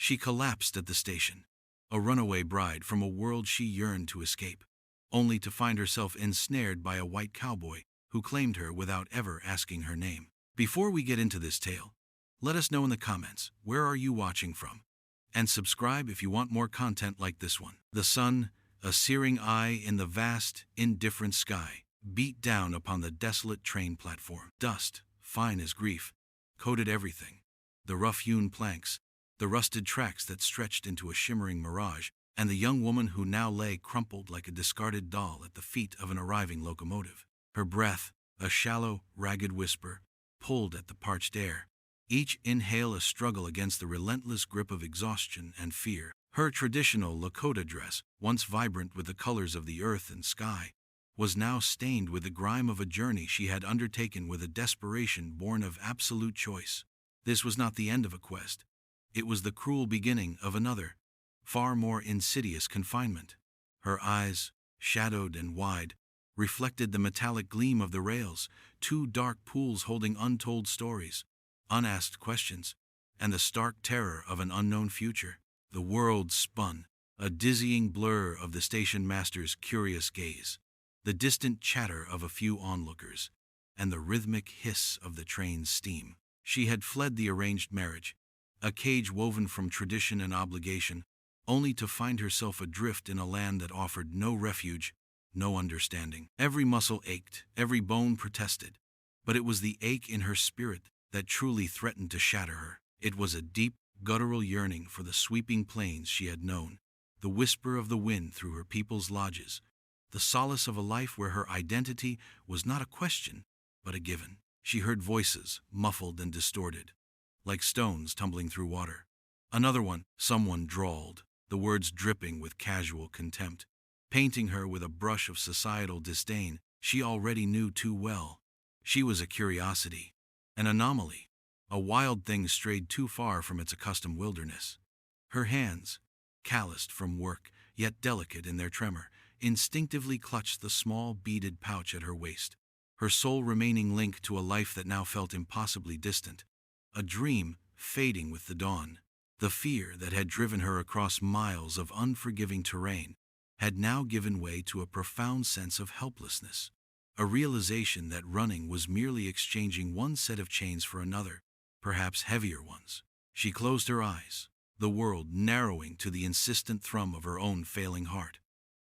She collapsed at the station, a runaway bride from a world she yearned to escape, only to find herself ensnared by a white cowboy who claimed her without ever asking her name. Before we get into this tale, let us know in the comments, where are you watching from? And subscribe if you want more content like this one. The sun, a searing eye in the vast, indifferent sky, beat down upon the desolate train platform. Dust, fine as grief, coated everything. The rough-hewn planks, the rusted tracks that stretched into a shimmering mirage, and the young woman who now lay crumpled like a discarded doll at the feet of an arriving locomotive. Her breath, a shallow, ragged whisper, pulled at the parched air, each inhale a struggle against the relentless grip of exhaustion and fear. Her traditional Lakota dress, once vibrant with the colors of the earth and sky, was now stained with the grime of a journey she had undertaken with a desperation born of absolute choice. This was not the end of a quest. It was the cruel beginning of another, far more insidious confinement. Her eyes, shadowed and wide, reflected the metallic gleam of the rails, two dark pools holding untold stories, unasked questions, and the stark terror of an unknown future. The world spun, a dizzying blur of the station master's curious gaze, the distant chatter of a few onlookers, and the rhythmic hiss of the train's steam. She had fled the arranged marriage, a cage woven from tradition and obligation, only to find herself adrift in a land that offered no refuge, no understanding. Every muscle ached, every bone protested, but it was the ache in her spirit that truly threatened to shatter her. It was a deep, guttural yearning for the sweeping plains she had known, the whisper of the wind through her people's lodges, the solace of a life where her identity was not a question, but a given. She heard voices, muffled and distorted, like stones tumbling through water. Another one, someone drawled, the words dripping with casual contempt, painting her with a brush of societal disdain she already knew too well. She was a curiosity, an anomaly, a wild thing strayed too far from its accustomed wilderness. Her hands, calloused from work, yet delicate in their tremor, instinctively clutched the small beaded pouch at her waist, her sole remaining link to a life that now felt impossibly distant, a dream fading with the dawn. The fear that had driven her across miles of unforgiving terrain had now given way to a profound sense of helplessness, a realization that running was merely exchanging one set of chains for another, perhaps heavier ones. She closed her eyes, the world narrowing to the insistent thrum of her own failing heart,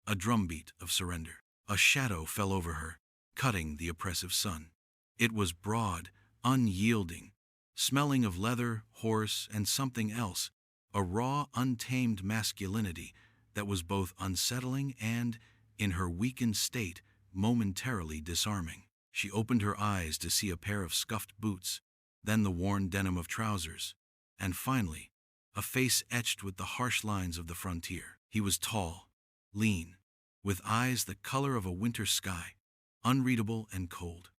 a drumbeat of surrender. A shadow fell over her, cutting the oppressive sun. It was broad, unyielding, smelling of leather, horse, and something else, a raw, untamed masculinity that was both unsettling and, in her weakened state, momentarily disarming. She opened her eyes to see a pair of scuffed boots, then the worn denim of trousers, and finally, a face etched with the harsh lines of the frontier. He was tall, lean, with eyes the color of a winter sky, unreadable and cold.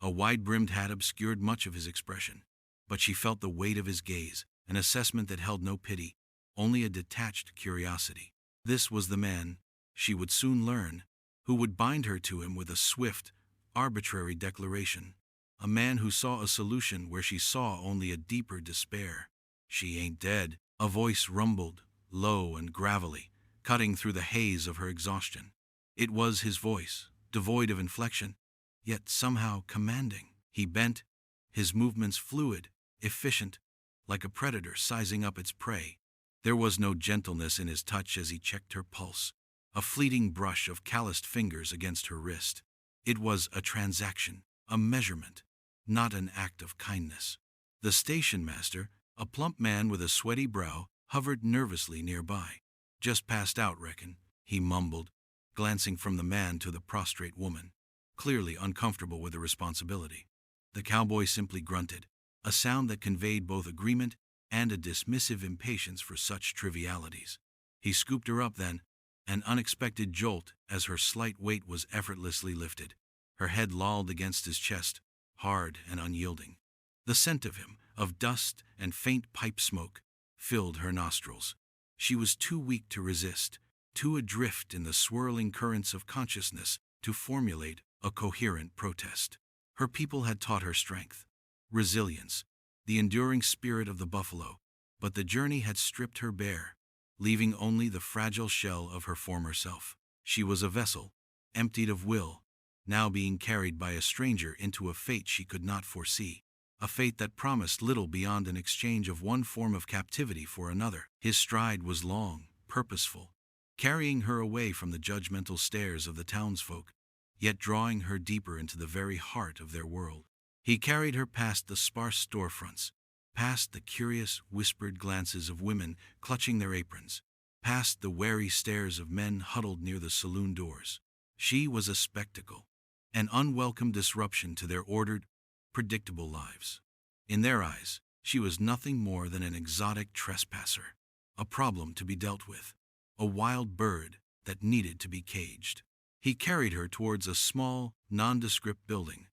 A wide-brimmed hat obscured much of his expression, but she felt the weight of his gaze, an assessment that held no pity, only a detached curiosity. This was the man, she would soon learn, who would bind her to him with a swift, arbitrary declaration. A man who saw a solution where she saw only a deeper despair. "She ain't dead," a voice rumbled, low and gravelly, cutting through the haze of her exhaustion. It was his voice, devoid of inflection, yet somehow commanding. He bent, his movements fluid, efficient, like a predator sizing up its prey. There was no gentleness in his touch as he checked her pulse, a fleeting brush of calloused fingers against her wrist. It was a transaction, a measurement, not an act of kindness. The station master, a plump man with a sweaty brow, hovered nervously nearby. "Just passed out, reckon," he mumbled, glancing from the man to the prostrate woman, clearly uncomfortable with the responsibility. The cowboy simply grunted, a sound that conveyed both agreement and a dismissive impatience for such trivialities. He scooped her up then, an unexpected jolt as her slight weight was effortlessly lifted. Her head lolled against his chest, hard and unyielding. The scent of him, of dust and faint pipe smoke, filled her nostrils. She was too weak to resist, too adrift in the swirling currents of consciousness to formulate a coherent protest. Her people had taught her strength, resilience, the enduring spirit of the buffalo, But the journey had stripped her bare, leaving only the fragile shell of her former self. She was a vessel, emptied of will, now being carried by a stranger into a fate she could not foresee. A fate that promised little beyond an exchange of one form of captivity for another. His stride was long, purposeful, carrying her away from the judgmental stares of the townsfolk, yet drawing her deeper into the very heart of their world. He carried her past the sparse storefronts, past the curious, whispered glances of women clutching their aprons, past the wary stares of men huddled near the saloon doors. She was a spectacle, an unwelcome disruption to their ordered, predictable lives. In their eyes, she was nothing more than an exotic trespasser, a problem to be dealt with, a wild bird that needed to be caged. He carried her towards a small, nondescript building,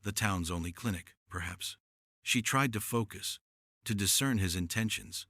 the town's only clinic, perhaps. She tried to focus, to discern his intentions,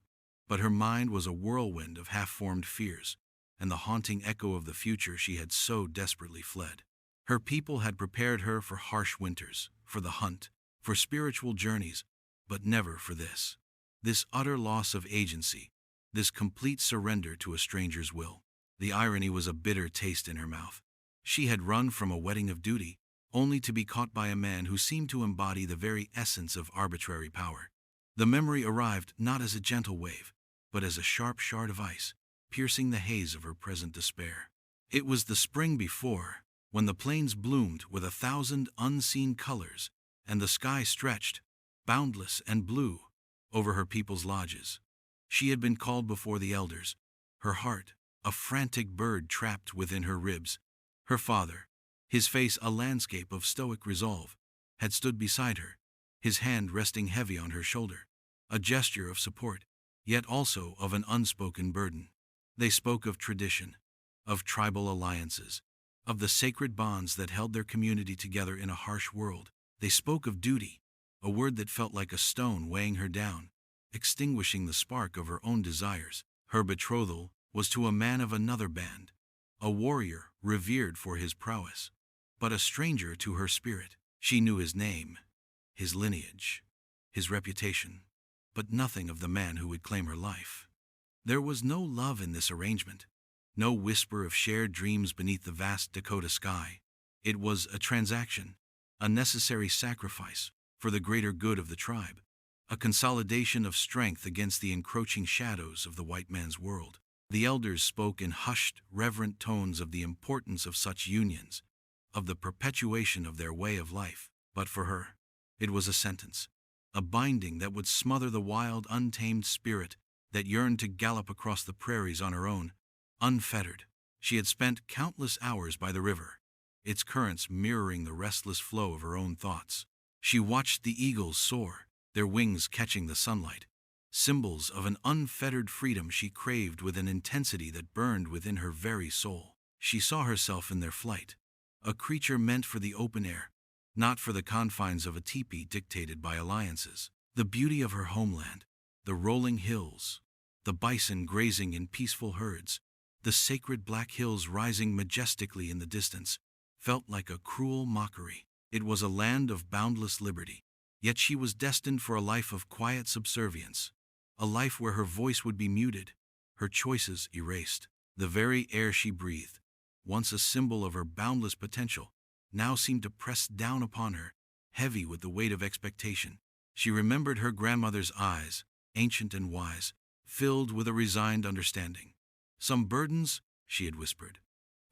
but her mind was a whirlwind of half-formed fears and the haunting echo of the future she had so desperately fled. Her people had prepared her for harsh winters, for the hunt, for spiritual journeys, but never for this. This utter loss of agency, this complete surrender to a stranger's will. The irony was a bitter taste in her mouth. She had run from a wedding of duty, only to be caught by a man who seemed to embody the very essence of arbitrary power. The memory arrived not as a gentle wave, but as a sharp shard of ice, piercing the haze of her present despair. It was the spring before, when the plains bloomed with 1,000 unseen colors, and the sky stretched, boundless and blue, over her people's lodges. She had been called before the elders, her heart, a frantic bird trapped within her ribs. Her father, his face a landscape of stoic resolve, had stood beside her, his hand resting heavy on her shoulder, a gesture of support, yet also of an unspoken burden. They spoke of tradition, of tribal alliances, of the sacred bonds that held their community together in a harsh world. They spoke of duty, a word that felt like a stone weighing her down, extinguishing the spark of her own desires. Her betrothal was to a man of another band, a warrior revered for his prowess, but a stranger to her spirit. She knew his name, his lineage, his reputation, but nothing of the man who would claim her life. There was no love in this arrangement, no whisper of shared dreams beneath the vast Dakota sky. It was a transaction, a necessary sacrifice for the greater good of the tribe, a consolidation of strength against the encroaching shadows of the white man's world. The elders spoke in hushed, reverent tones of the importance of such unions, of the perpetuation of their way of life. But for her, it was a sentence, a binding that would smother the wild, untamed spirit that yearned to gallop across the prairies on her own, unfettered. She had spent countless hours by the river, its currents mirroring the restless flow of her own thoughts. She watched the eagles soar, their wings catching the sunlight, symbols of an unfettered freedom she craved with an intensity that burned within her very soul. She saw herself in their flight, a creature meant for the open air, not for the confines of a teepee dictated by alliances. The beauty of her homeland, the rolling hills, the bison grazing in peaceful herds, the sacred Black Hills rising majestically in the distance, felt like a cruel mockery. It was a land of boundless liberty, yet she was destined for a life of quiet subservience, a life where her voice would be muted, her choices erased. The very air she breathed, once a symbol of her boundless potential, now seemed to press down upon her, heavy with the weight of expectation. She remembered her grandmother's eyes, ancient and wise, filled with a resigned understanding. "Some burdens," she had whispered,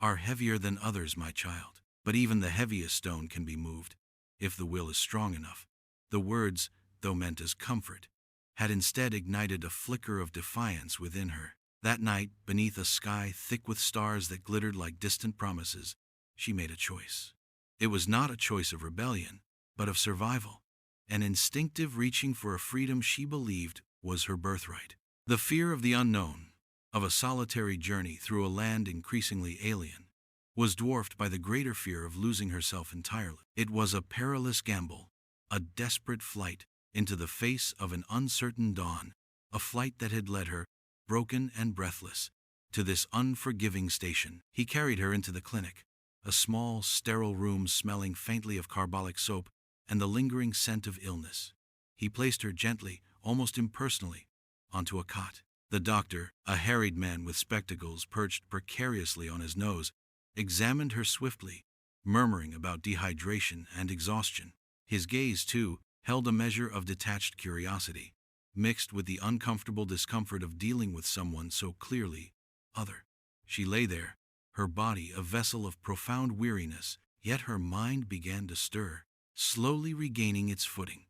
"are heavier than others, my child. But even the heaviest stone can be moved, if the will is strong enough." The words, though meant as comfort, had instead ignited a flicker of defiance within her. That night, beneath a sky thick with stars that glittered like distant promises, she made a choice. It was not a choice of rebellion, but of survival, an instinctive reaching for a freedom she believed was her birthright. The fear of the unknown, of a solitary journey through a land increasingly alien, was dwarfed by the greater fear of losing herself entirely. It was a perilous gamble, a desperate flight into the face of an uncertain dawn, a flight that had led her, broken and breathless, to this unforgiving station. He carried her into the clinic, a small, sterile room smelling faintly of carbolic soap and the lingering scent of illness. He placed her gently, almost impersonally, onto a cot. The doctor, a harried man with spectacles perched precariously on his nose, examined her swiftly, murmuring about dehydration and exhaustion. His gaze, too, held a measure of detached curiosity, mixed with the uncomfortable discomfort of dealing with someone so clearly other. She lay there, her body a vessel of profound weariness, yet her mind began to stir, slowly regaining its footing.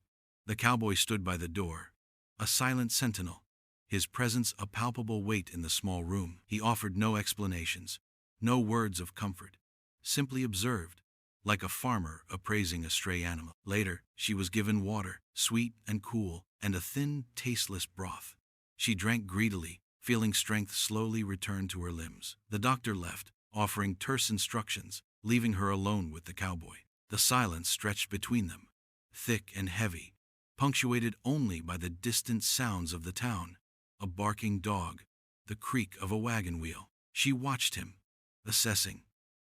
The cowboy stood by the door, a silent sentinel, his presence a palpable weight in the small room. He offered no explanations, no words of comfort, simply observed, like a farmer appraising a stray animal. Later, she was given water, sweet and cool, and a thin, tasteless broth. She drank greedily, feeling strength slowly return to her limbs. The doctor left, offering terse instructions, leaving her alone with the cowboy. The silence stretched between them, thick and heavy, punctuated only by the distant sounds of the town, a barking dog, the creak of a wagon wheel. She watched him, assessing,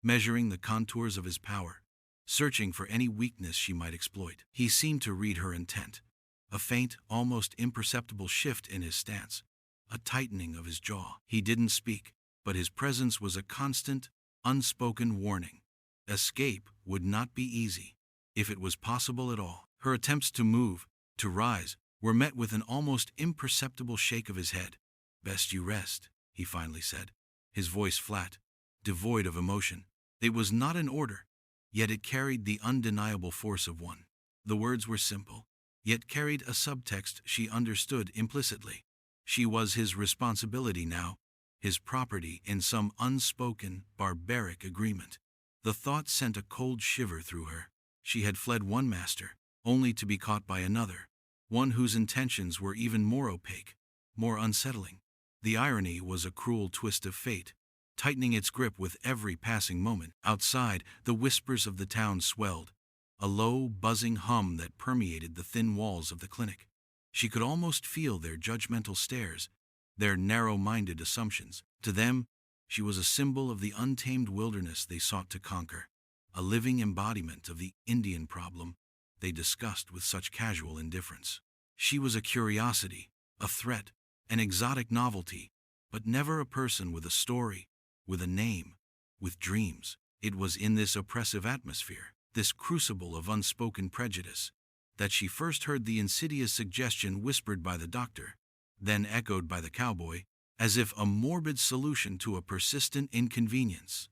measuring the contours of his power, searching for any weakness she might exploit. He seemed to read her intent, a faint, almost imperceptible shift in his stance, a tightening of his jaw. He didn't speak, but his presence was a constant, unspoken warning. Escape would not be easy, if it was possible at all. Her attempts to move, to rise, were met with an almost imperceptible shake of his head. "Best you rest," he finally said, his voice flat, devoid of emotion. It was not an order, yet it carried the undeniable force of one. The words were simple, yet carried a subtext she understood implicitly. She was his responsibility now, his property in some unspoken, barbaric agreement. The thought sent a cold shiver through her. She had fled one master, only to be caught by another, one whose intentions were even more opaque, more unsettling. The irony was a cruel twist of fate, tightening its grip with every passing moment. Outside, the whispers of the town swelled, a low, buzzing hum that permeated the thin walls of the clinic. She could almost feel their judgmental stares, their narrow-minded assumptions. To them, she was a symbol of the untamed wilderness they sought to conquer, a living embodiment of the Indian problem they discussed with such casual indifference. She was a curiosity, a threat, an exotic novelty, but never a person with a story, with a name, with dreams. It was in this oppressive atmosphere, this crucible of unspoken prejudice, that she first heard the insidious suggestion whispered by the doctor, then echoed by the cowboy, as if a morbid solution to a persistent inconvenience: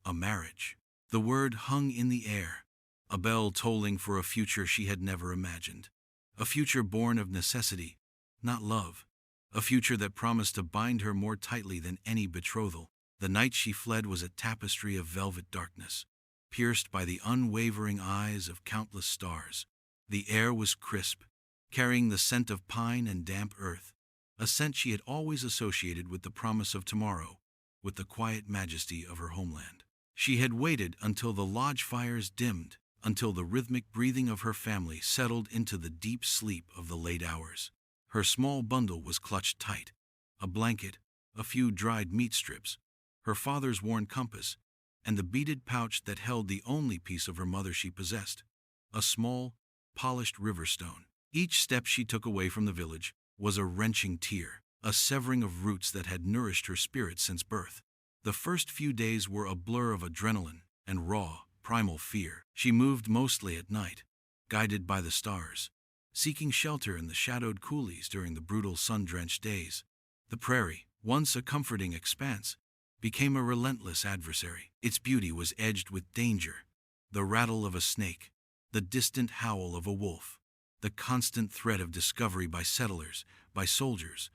a marriage. The word hung in the air, a bell tolling for a future she had never imagined. A future born of necessity, not love. A future that promised to bind her more tightly than any betrothal. The night she fled was a tapestry of velvet darkness, pierced by the unwavering eyes of countless stars. The air was crisp, carrying the scent of pine and damp earth, a scent she had always associated with the promise of tomorrow, with the quiet majesty of her homeland. She had waited until the lodge fires dimmed, until the rhythmic breathing of her family settled into the deep sleep of the late hours. Her small bundle was clutched tight, a blanket, a few dried meat strips, her father's worn compass, and the beaded pouch that held the only piece of her mother she possessed, a small, polished river stone. Each step she took away from the village was a wrenching tear, a severing of roots that had nourished her spirit since birth. The first few days were a blur of adrenaline and raw, primal fear. She moved mostly at night, guided by the stars, seeking shelter in the shadowed coulees during the brutal sun-drenched days. The prairie, once a comforting expanse, became a relentless adversary. Its beauty was edged with danger, the rattle of a snake, the distant howl of a wolf, the constant threat of discovery by settlers, by soldiers,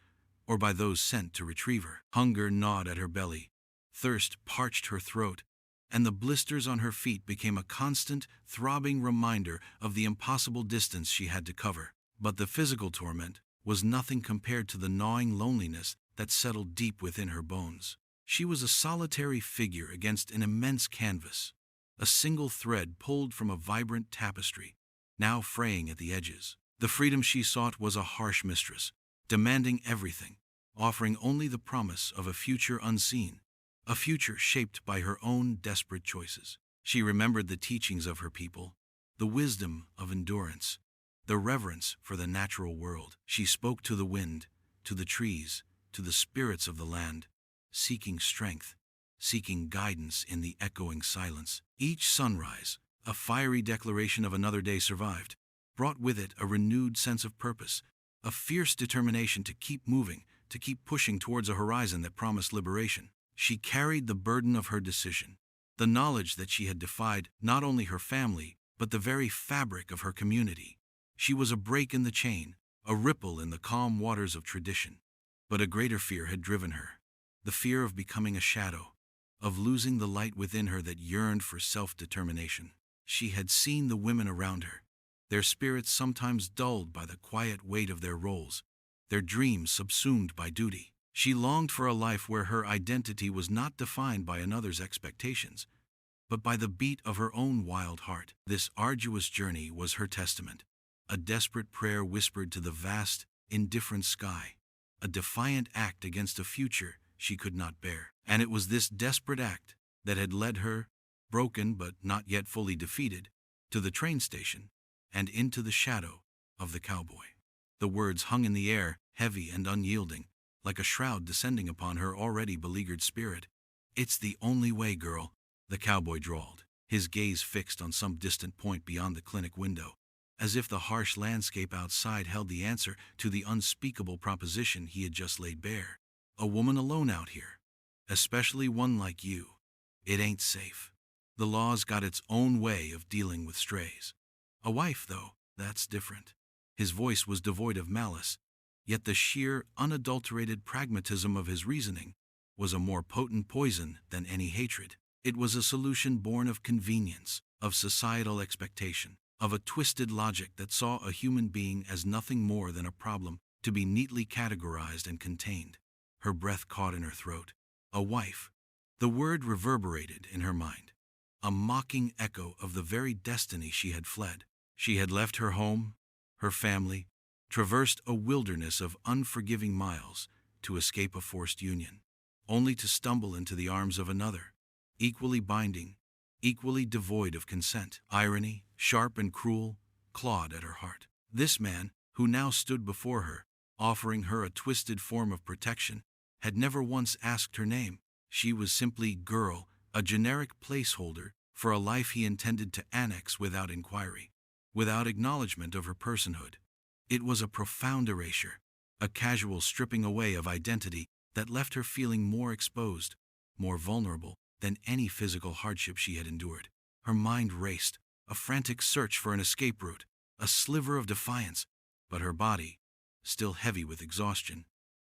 or by those sent to retrieve her. Hunger gnawed at her belly, thirst parched her throat, and the blisters on her feet became a constant, throbbing reminder of the impossible distance she had to cover. But the physical torment was nothing compared to the gnawing loneliness that settled deep within her bones. She was a solitary figure against an immense canvas, a single thread pulled from a vibrant tapestry, now fraying at the edges. The freedom she sought was a harsh mistress, demanding everything, offering only the promise of a future unseen, a future shaped by her own desperate choices. She remembered the teachings of her people, the wisdom of endurance, the reverence for the natural world. She spoke to the wind, to the trees, to the spirits of the land, seeking strength, seeking guidance in the echoing silence. Each sunrise, a fiery declaration of another day survived, brought with it a renewed sense of purpose, a fierce determination to keep moving, to keep pushing towards a horizon that promised liberation. She carried the burden of her decision, the knowledge that she had defied not only her family, but the very fabric of her community. She was a break in the chain, a ripple in the calm waters of tradition. But a greater fear had driven her, the fear of becoming a shadow, of losing the light within her that yearned for self-determination. She had seen the women around her, their spirits sometimes dulled by the quiet weight of their roles, their dreams subsumed by duty. She longed for a life where her identity was not defined by another's expectations, but by the beat of her own wild heart. This arduous journey was her testament, a desperate prayer whispered to the vast, indifferent sky, a defiant act against a future she could not bear. And it was this desperate act that had led her, broken but not yet fully defeated, to the train station and into the shadow of the cowboy. The words hung in the air, heavy and unyielding, like a shroud descending upon her already beleaguered spirit. "It's the only way, girl," the cowboy drawled, his gaze fixed on some distant point beyond the clinic window, as if the harsh landscape outside held the answer to the unspeakable proposition he had just laid bare. "A woman alone out here, especially one like you. It ain't safe. The law's got its own way of dealing with strays. A wife, though, that's different." His voice was devoid of malice, yet the sheer, unadulterated pragmatism of his reasoning was a more potent poison than any hatred. It was a solution born of convenience, of societal expectation, of a twisted logic that saw a human being as nothing more than a problem to be neatly categorized and contained. Her breath caught in her throat. A wife. The word reverberated in her mind, a mocking echo of the very destiny she had fled. She had left her home, her family, traversed a wilderness of unforgiving miles to escape a forced union, only to stumble into the arms of another, equally binding, equally devoid of consent. Irony, sharp and cruel, clawed at her heart. This man, who now stood before her, offering her a twisted form of protection, had never once asked her name. She was simply girl, a generic placeholder for a life he intended to annex without inquiry, without acknowledgement of her personhood. It was a profound erasure, a casual stripping away of identity that left her feeling more exposed, more vulnerable than any physical hardship she had endured. Her mind raced, a frantic search for an escape route, a sliver of defiance, but her body, still heavy with exhaustion,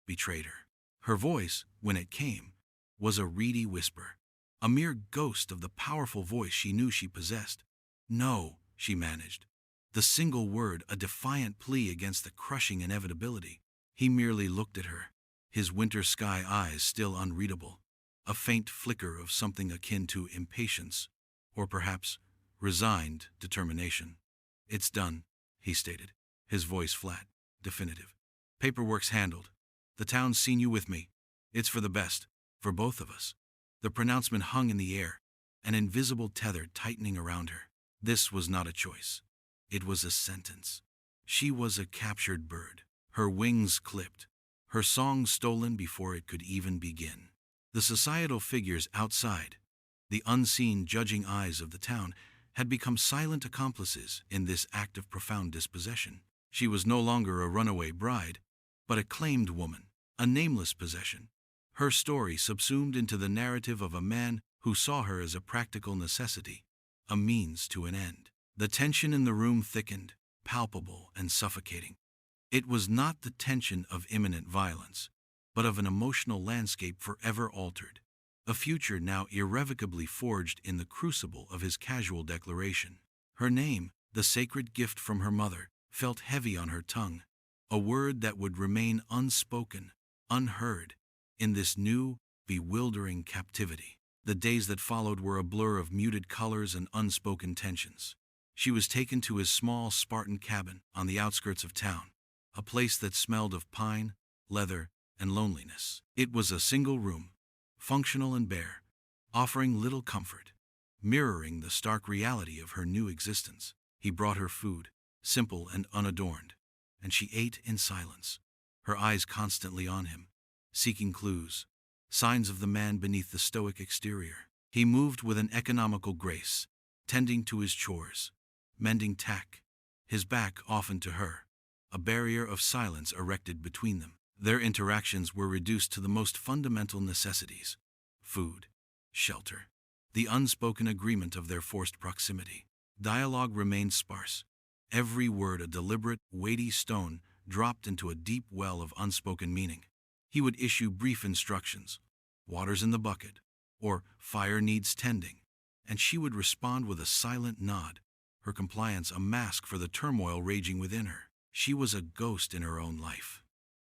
betrayed her. Her voice, when it came, was a reedy whisper, a mere ghost of the powerful voice she knew she possessed. "No," she managed, the single word a defiant plea against the crushing inevitability. He merely looked at her, his winter sky eyes still unreadable, a faint flicker of something akin to impatience, or perhaps resigned determination. "It's done," he stated, his voice flat, definitive. "Paperwork's handled. The town's seen you with me. It's for the best, for both of us." The pronouncement hung in the air, an invisible tether tightening around her. This was not a choice. It was a sentence. She was a captured bird, her wings clipped, her song stolen before it could even begin. The societal figures outside, the unseen judging eyes of the town, had become silent accomplices in this act of profound dispossession. She was no longer a runaway bride, but a claimed woman, a nameless possession. Her story subsumed into the narrative of a man who saw her as a practical necessity, a means to an end. The tension in the room thickened, palpable and suffocating. It was not the tension of imminent violence, but of an emotional landscape forever altered, a future now irrevocably forged in the crucible of his casual declaration. Her name, the sacred gift from her mother, felt heavy on her tongue, a word that would remain unspoken, unheard, in this new, bewildering captivity. The days that followed were a blur of muted colors and unspoken tensions. She was taken to his small Spartan cabin on the outskirts of town, a place that smelled of pine, leather, and loneliness. It was a single room, functional and bare, offering little comfort, mirroring the stark reality of her new existence. He brought her food, simple and unadorned, and she ate in silence, her eyes constantly on him, seeking clues, signs of the man beneath the stoic exterior. He moved with an economical grace, tending to his chores, mending tack, his back often to her, a barrier of silence erected between them. Their interactions were reduced to the most fundamental necessities: food, shelter, the unspoken agreement of their forced proximity. Dialogue remained sparse, every word a deliberate, weighty stone dropped into a deep well of unspoken meaning. He would issue brief instructions: water's in the bucket, or fire needs tending, and she would respond with a silent nod, her compliance a mask for the turmoil raging within her. She was a ghost in her own life,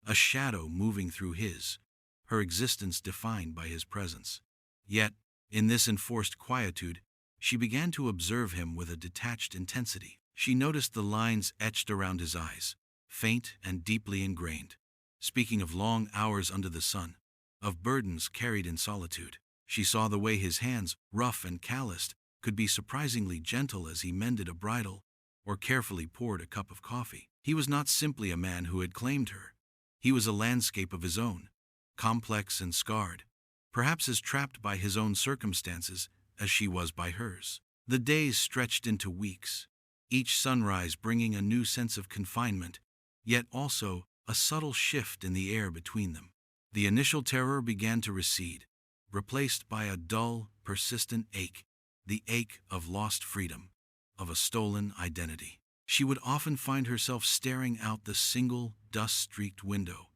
a shadow moving through his, her existence defined by his presence. Yet, in this enforced quietude, she began to observe him with a detached intensity. She noticed the lines etched around his eyes, faint and deeply ingrained, speaking of long hours under the sun, of burdens carried in solitude. She saw the way his hands, rough and calloused, could be surprisingly gentle as he mended a bridle or carefully poured a cup of coffee. He was not simply a man who had claimed her. He was a landscape of his own, complex and scarred, perhaps as trapped by his own circumstances as she was by hers. The days stretched into weeks, each sunrise bringing a new sense of confinement, yet also a subtle shift in the air between them. The initial terror began to recede, replaced by a dull, persistent ache, the ache of lost freedom, of a stolen identity. She would often find herself staring out the single, dust-streaked window,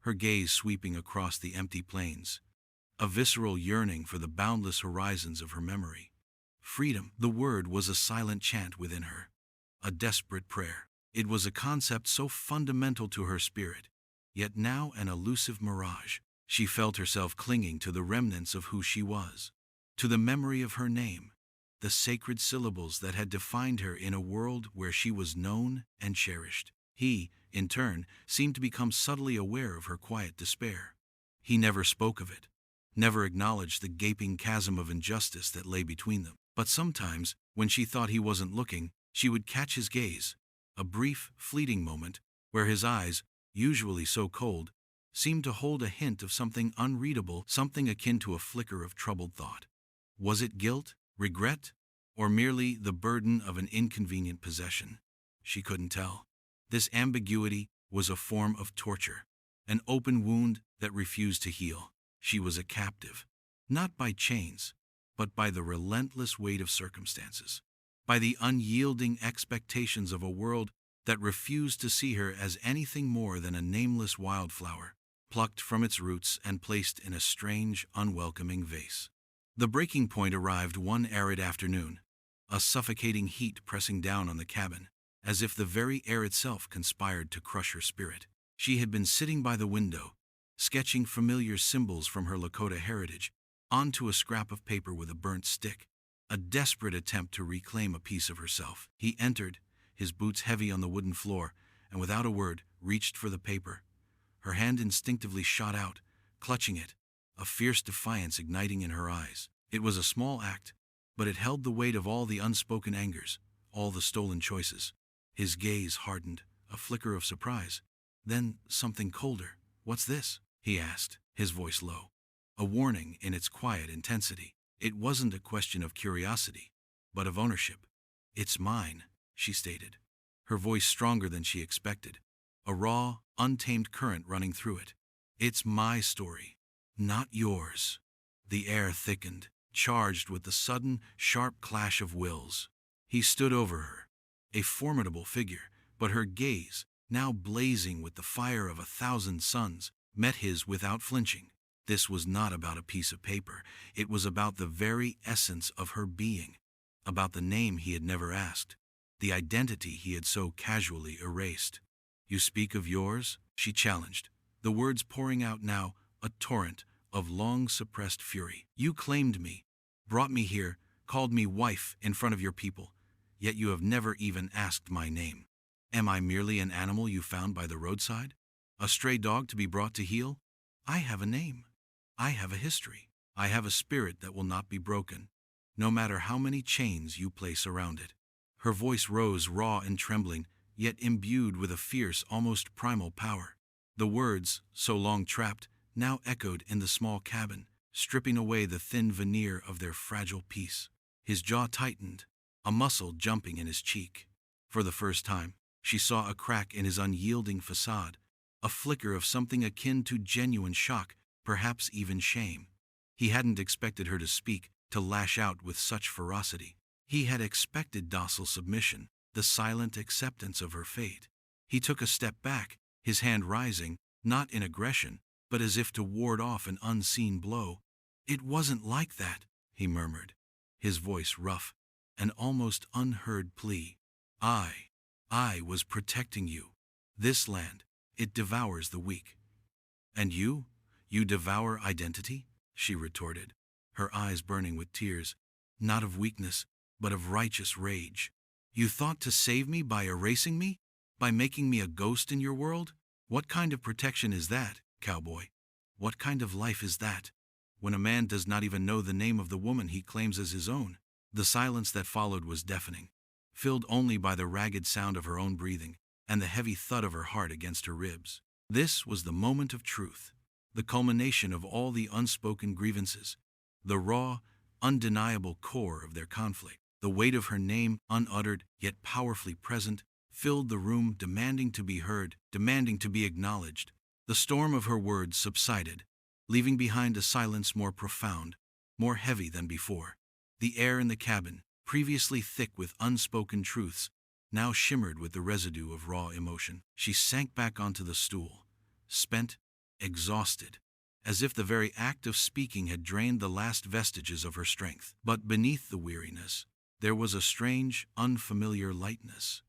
her gaze sweeping across the empty plains, a visceral yearning for the boundless horizons of her memory. Freedom, the word was a silent chant within her, a desperate prayer. It was a concept so fundamental to her spirit, yet now an elusive mirage. She felt herself clinging to the remnants of who she was, to the memory of her name, the sacred syllables that had defined her in a world where she was known and cherished. He, in turn, seemed to become subtly aware of her quiet despair. He never spoke of it, never acknowledged the gaping chasm of injustice that lay between them. But sometimes, when she thought he wasn't looking, she would catch his gaze, a brief, fleeting moment, where his eyes, usually so cold, seemed to hold a hint of something unreadable, something akin to a flicker of troubled thought. Was it guilt, regret, or merely the burden of an inconvenient possession? She couldn't tell. This ambiguity was a form of torture, an open wound that refused to heal. She was a captive, not by chains, but by the relentless weight of circumstances, by the unyielding expectations of a world that refused to see her as anything more than a nameless wildflower, plucked from its roots and placed in a strange, unwelcoming vase. The breaking point arrived one arid afternoon, a suffocating heat pressing down on the cabin, as if the very air itself conspired to crush her spirit. She had been sitting by the window, sketching familiar symbols from her Lakota heritage onto a scrap of paper with a burnt stick, a desperate attempt to reclaim a piece of herself. He entered, his boots heavy on the wooden floor, and without a word, reached for the paper. Her hand instinctively shot out, clutching it, a fierce defiance igniting in her eyes. It was a small act, but it held the weight of all the unspoken angers, all the stolen choices. His gaze hardened, a flicker of surprise. Then something colder. "What's this?" he asked, his voice low, a warning in its quiet intensity. It wasn't a question of curiosity, but of ownership. "It's mine," she stated, her voice stronger than she expected, a raw, untamed current running through it. "It's my story, not yours." The air thickened, charged with the sudden, sharp clash of wills. He stood over her, a formidable figure, but her gaze, now blazing with the fire of 1,000 suns, met his without flinching. This was not about a piece of paper. It was about the very essence of her being, about the name he had never asked, the identity he had so casually erased. "You speak of yours?" she challenged, the words pouring out now, a torrent of long-suppressed fury. "You claimed me, brought me here, called me wife in front of your people, yet you have never even asked my name. Am I merely an animal you found by the roadside? A stray dog to be brought to heel? I have a name. I have a history. I have a spirit that will not be broken, no matter how many chains you place around it." Her voice rose raw and trembling, yet imbued with a fierce, almost primal power. The words, so long trapped, now echoed in the small cabin, stripping away the thin veneer of their fragile peace. His jaw tightened, a muscle jumping in his cheek. For the first time, she saw a crack in his unyielding facade, a flicker of something akin to genuine shock, perhaps even shame. He hadn't expected her to speak, to lash out with such ferocity. He had expected docile submission, the silent acceptance of her fate. He took a step back, his hand rising, not in aggression, but as if to ward off an unseen blow. "It wasn't like that," he murmured, his voice rough, an almost unheard plea. I was protecting you. This land, it devours the weak." "And you? You devour identity?" she retorted, her eyes burning with tears, not of weakness, but of righteous rage. "You thought to save me by erasing me? By making me a ghost in your world? What kind of protection is that, cowboy? What kind of life is that, when a man does not even know the name of the woman he claims as his own?" The silence that followed was deafening, filled only by the ragged sound of her own breathing and the heavy thud of her heart against her ribs. This was the moment of truth, the culmination of all the unspoken grievances, the raw, undeniable core of their conflict. The weight of her name, unuttered yet powerfully present, filled the room, demanding to be heard, demanding to be acknowledged. The storm of her words subsided, leaving behind a silence more profound, more heavy than before. The air in the cabin, previously thick with unspoken truths, now shimmered with the residue of raw emotion. She sank back onto the stool, spent, exhausted, as if the very act of speaking had drained the last vestiges of her strength. But beneath the weariness, there was a strange, unfamiliar lightness,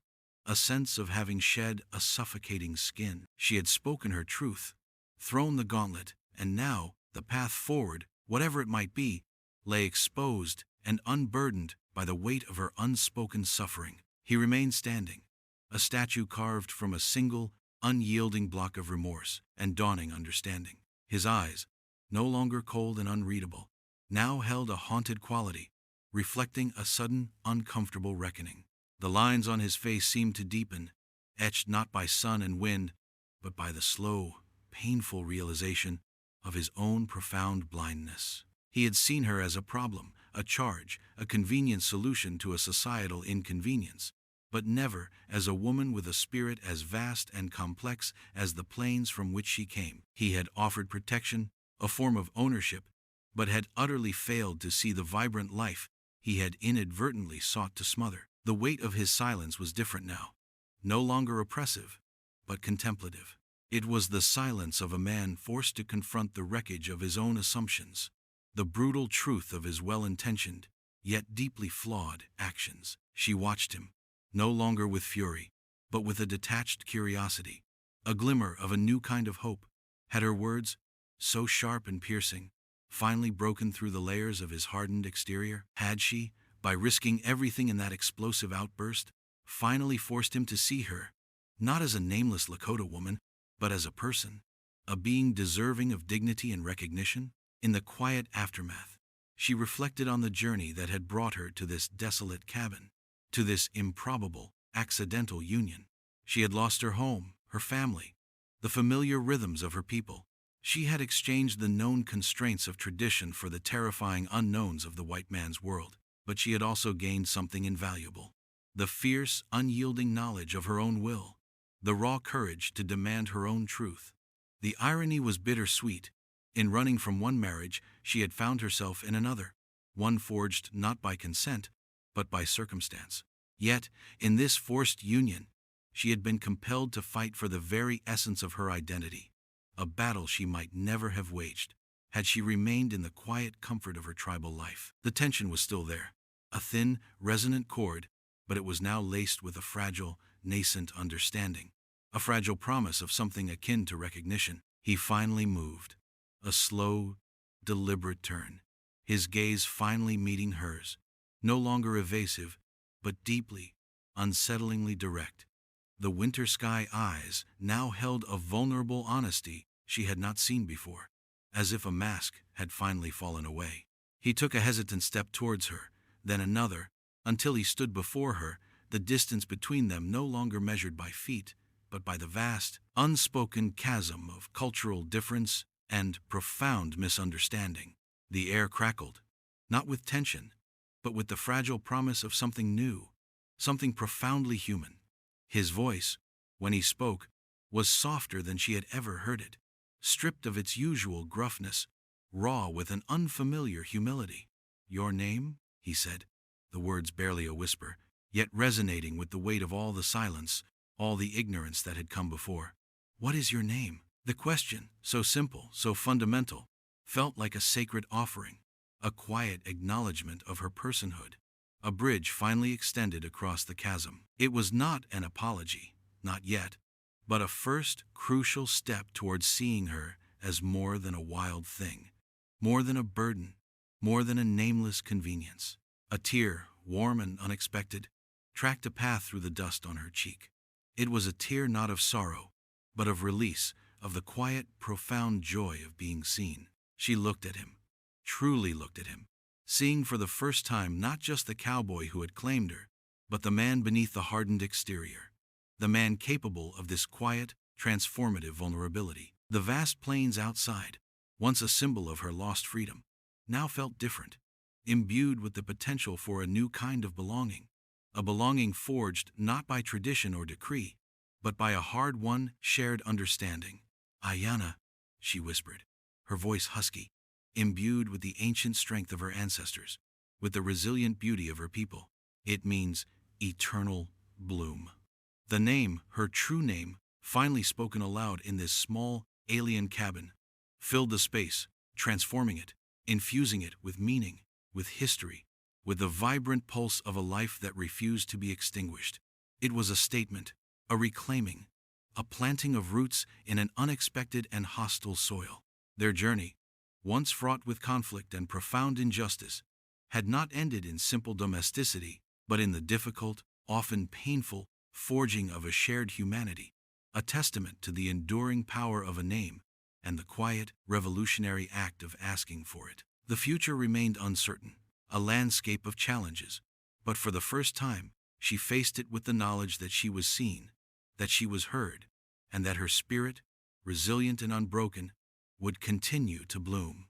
a sense of having shed a suffocating skin. She had spoken her truth, thrown the gauntlet, and now, the path forward, whatever it might be, lay exposed and unburdened by the weight of her unspoken suffering. He remained standing, a statue carved from a single, unyielding block of remorse and dawning understanding. His eyes, no longer cold and unreadable, now held a haunted quality, reflecting a sudden, uncomfortable reckoning. The lines on his face seemed to deepen, etched not by sun and wind, but by the slow, painful realization of his own profound blindness. He had seen her as a problem, a charge, a convenient solution to a societal inconvenience, but never as a woman with a spirit as vast and complex as the plains from which she came. He had offered protection, a form of ownership, but had utterly failed to see the vibrant life he had inadvertently sought to smother. The weight of his silence was different now, no longer oppressive, but contemplative. It was the silence of a man forced to confront the wreckage of his own assumptions, the brutal truth of his well-intentioned, yet deeply flawed, actions. She watched him, no longer with fury, but with a detached curiosity, a glimmer of a new kind of hope. Had her words, so sharp and piercing, finally broken through the layers of his hardened exterior? Had she, by risking everything in that explosive outburst, finally forced him to see her, not as a nameless Lakota woman, but as a person, a being deserving of dignity and recognition? In the quiet aftermath, she reflected on the journey that had brought her to this desolate cabin, to this improbable, accidental union. She had lost her home, her family, the familiar rhythms of her people. She had exchanged the known constraints of tradition for the terrifying unknowns of the white man's world. But she had also gained something invaluable: the fierce, unyielding knowledge of her own will, the raw courage to demand her own truth. The irony was bittersweet. In running from one marriage, she had found herself in another, one forged not by consent, but by circumstance. Yet, in this forced union, she had been compelled to fight for the very essence of her identity, a battle she might never have waged had she remained in the quiet comfort of her tribal life. The tension was still there, a thin, resonant cord, but it was now laced with a fragile, nascent understanding, a fragile promise of something akin to recognition. He finally moved, a slow, deliberate turn, his gaze finally meeting hers, no longer evasive, but deeply, unsettlingly direct. The winter sky eyes now held a vulnerable honesty she had not seen before, as if a mask had finally fallen away. He took a hesitant step towards her, then another, until he stood before her, the distance between them no longer measured by feet, but by the vast, unspoken chasm of cultural difference and profound misunderstanding. The air crackled, not with tension, but with the fragile promise of something new, something profoundly human. His voice, when he spoke, was softer than she had ever heard it, stripped of its usual gruffness, raw with an unfamiliar humility. "Your name?" he said, the words barely a whisper, yet resonating with the weight of all the silence, all the ignorance that had come before. "What is your name?" The question, so simple, so fundamental, felt like a sacred offering, a quiet acknowledgement of her personhood. A bridge finally extended across the chasm. It was not an apology, not yet, but a first crucial step towards seeing her as more than a wild thing, more than a burden, more than a nameless convenience. A tear, warm and unexpected, tracked a path through the dust on her cheek. It was a tear not of sorrow, but of release, of the quiet, profound joy of being seen. She looked at him, truly looked at him, seeing for the first time not just the cowboy who had claimed her, but the man beneath the hardened exterior, the man capable of this quiet, transformative vulnerability. The vast plains outside, once a symbol of her lost freedom, now felt different, imbued with the potential for a new kind of belonging, a belonging forged not by tradition or decree, but by a hard-won, shared understanding. "Ayana," she whispered, her voice husky, imbued with the ancient strength of her ancestors, with the resilient beauty of her people. "It means eternal bloom." The name, her true name, finally spoken aloud in this small, alien cabin, filled the space, transforming it, infusing it with meaning, with history, with the vibrant pulse of a life that refused to be extinguished. It was a statement, a reclaiming, a planting of roots in an unexpected and hostile soil. Their journey, once fraught with conflict and profound injustice, had not ended in simple domesticity, but in the difficult, often painful, forging of a shared humanity, a testament to the enduring power of a name and the quiet, revolutionary act of asking for it. The future remained uncertain, a landscape of challenges, but for the first time, she faced it with the knowledge that she was seen, that she was heard, and that her spirit, resilient and unbroken, would continue to bloom.